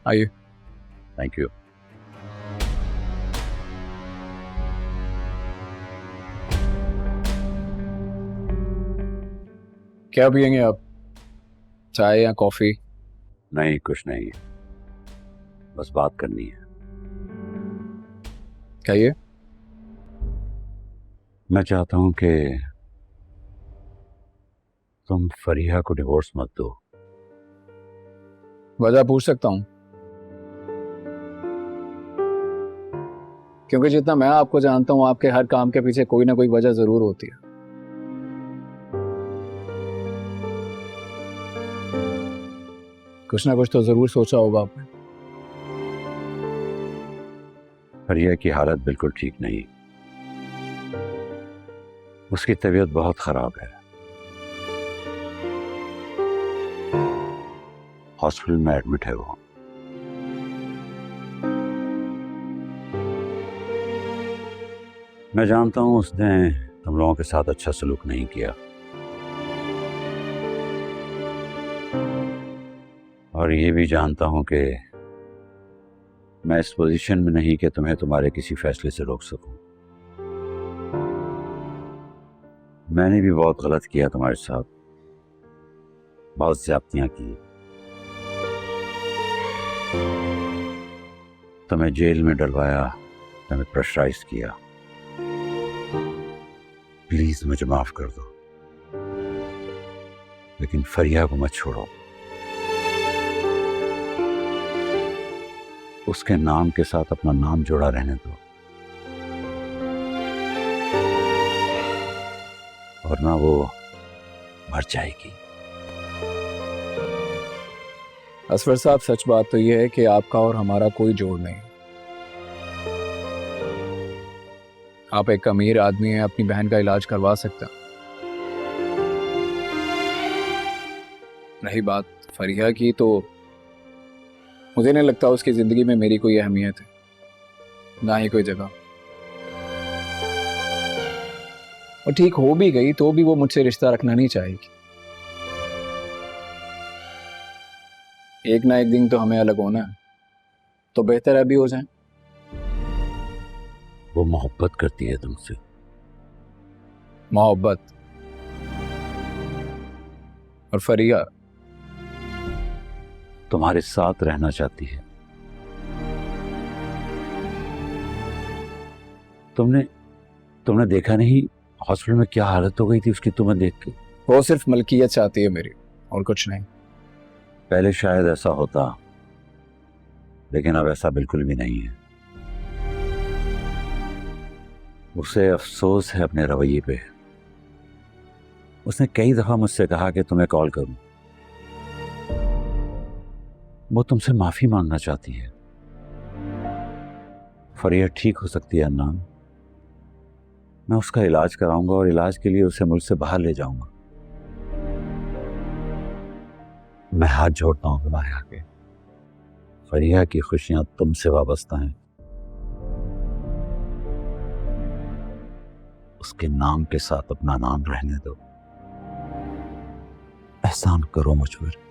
आइए। Thank you. क्या पियेंगे आप, चाय या कॉफी? नहीं, कुछ नहीं, बस बात करनी है। कहिए। मैं चाहता हूं कि तुम फरीहा को डिवोर्स मत दो। वजह पूछ सकता हूँ? क्योंकि जितना मैं आपको जानता हूँ, आपके हर काम के पीछे कोई ना कोई वजह जरूर होती है। कुछ ना कुछ तो जरूर सोचा होगा आपने। फरीहा की हालत बिल्कुल ठीक नहीं, उसकी तबीयत बहुत खराब है, हॉस्पिटल में एडमिट है वो। मैं जानता हूं उसने तुम लोगों के साथ अच्छा सलूक नहीं किया, और ये भी जानता हूं कि मैं इस पोजीशन में नहीं कि तुम्हें तुम्हारे किसी फैसले से रोक सकूं। मैंने भी बहुत गलत किया तुम्हारे साथ, बहुत ज्यादतियां की, तुम्हें जेल में डलवाया, तुम्हें प्रेशराइज किया। प्लीज मुझे माफ कर दो, लेकिन फरीहा को मत छोड़ो। उसके नाम के साथ अपना नाम जोड़ा रहने दो, वरना वो मर जाएगी। असफर साहब, सच बात तो यह है कि आपका और हमारा कोई जोड़ नहीं। आप एक अमीर आदमी हैं, अपनी बहन का इलाज करवा सकते हैं। रही बात फरीहा की, तो मुझे नहीं लगता उसकी जिंदगी में मेरी कोई अहमियत है, ना ही कोई जगह। और ठीक हो भी गई तो भी वो मुझसे रिश्ता रखना नहीं चाहेगी। एक ना एक दिन तो हमें अलग होना है, तो बेहतर है अभी हो जाए। वो मोहब्बत करती है तुमसे। मोहब्बत? और फरीहा तुम्हारे साथ रहना चाहती है। तुमने देखा नहीं हॉस्पिटल में क्या हालत हो गई थी उसकी, तुम्हें देख के। वो सिर्फ मलकियत चाहती है मेरी, और कुछ नहीं। पहले शायद ऐसा होता, लेकिन अब ऐसा बिल्कुल भी नहीं है। उसे अफसोस है अपने रवैये पे। उसने कई दफा मुझसे कहा कि तुम्हें कॉल करूं। वो तुमसे माफी मांगना चाहती है। फरीहा ठीक हो सकती है अन्नान, मैं उसका इलाज कराऊंगा और इलाज के लिए उसे मुल्क से बाहर ले जाऊंगा। मैं हाथ जोड़ता हूं तुम्हारे आगे। फरीहा की खुशियां तुमसे वाबस्ता हैं। उसके नाम के साथ अपना नाम रहने दो। एहसान करो मुझ पर।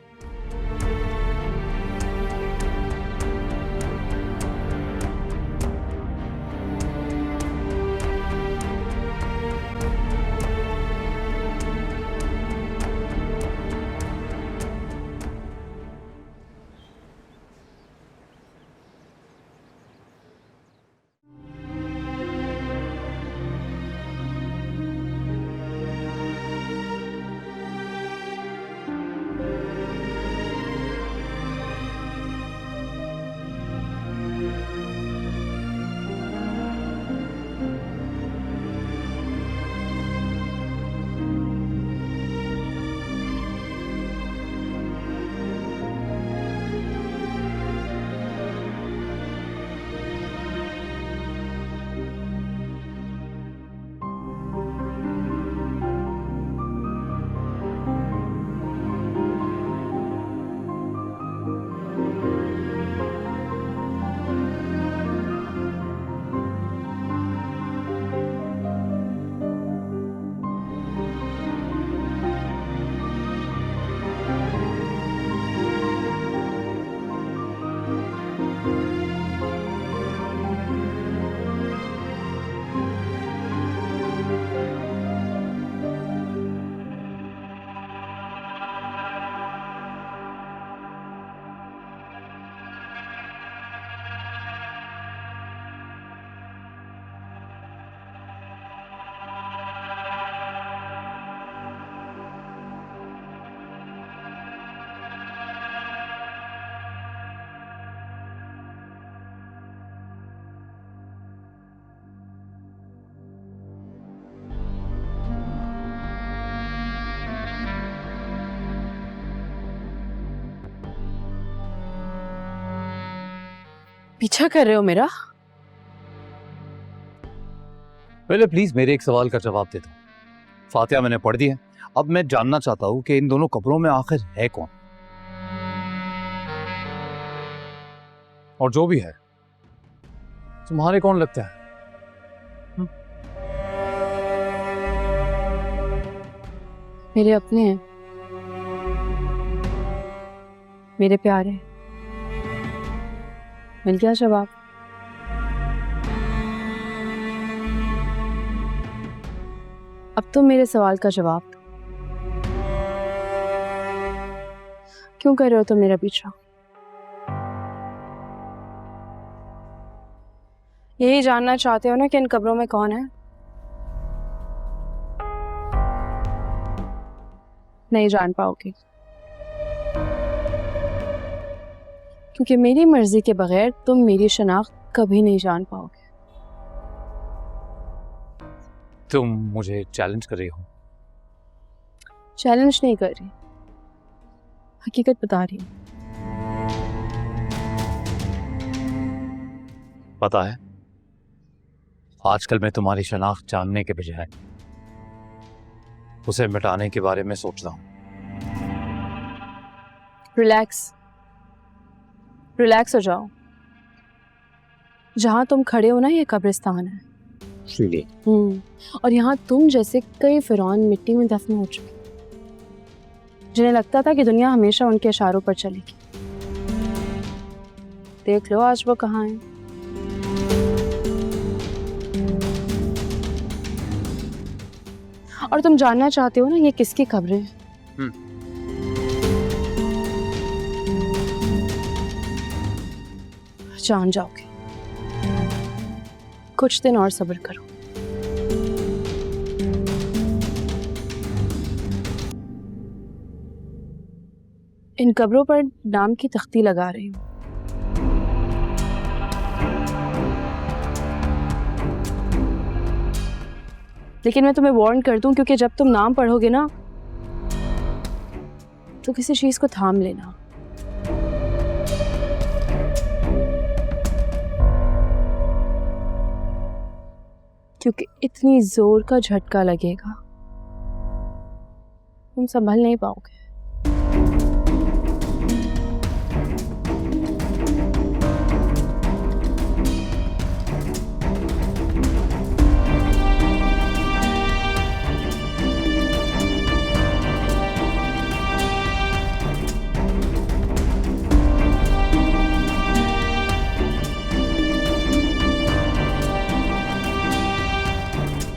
पीछा कर रहे हो मेरा? पहले प्लीज मेरे एक सवाल का जवाब दे दो। फातिहा मैंने पढ़ दी है, अब मैं जानना चाहता हूँ कि इन दोनों कब्रों में आखिर है कौन, और जो भी है तुम्हारे कौन लगता है? मेरे अपने हैं, मेरे प्यारे। मिल गया जवाब। अब तो मेरे सवाल का जवाब दो। क्यों कर रहे हो तुम मेरा पीछा? यही जानना चाहते हो ना कि इन कब्रों में कौन है? नहीं जान पाओगे, क्योंकि मेरी मर्जी के बगैर तुम मेरी शनाख्त कभी नहीं जान पाओगे। तुम मुझे चैलेंज कर रही हो? चैलेंज नहीं कर रही, हकीकत बता रही हूँ। पता है, आजकल मैं तुम्हारी शनाख्त जानने के बजाय उसे मिटाने के बारे में सोच रहा हूँ। रिलैक्स रिलैक्स हो जाओ। जहां तुम खड़े हो ना, ये कब्रिस्तान है। और यहाँ तुम जैसे कई फिरौन मिट्टी में दफन हो चुके, जिन्हें लगता था कि दुनिया हमेशा उनके इशारों पर चलेगी। देख लो आज वो कहाँ हैं। और तुम जानना चाहते हो ना ये किसकी खबरें हैं? जान जाओगे। कुछ दिन और सब्र करो। इन कब्रों पर नाम की तख्ती लगा रही हूँ। लेकिन मैं तुम्हें वार्न कर दूं, क्योंकि जब तुम नाम पढ़ोगे ना तो किसी चीज को थाम लेना। क्योंकि इतनी जोर का झटका लगेगा तुम संभल नहीं पाओगे।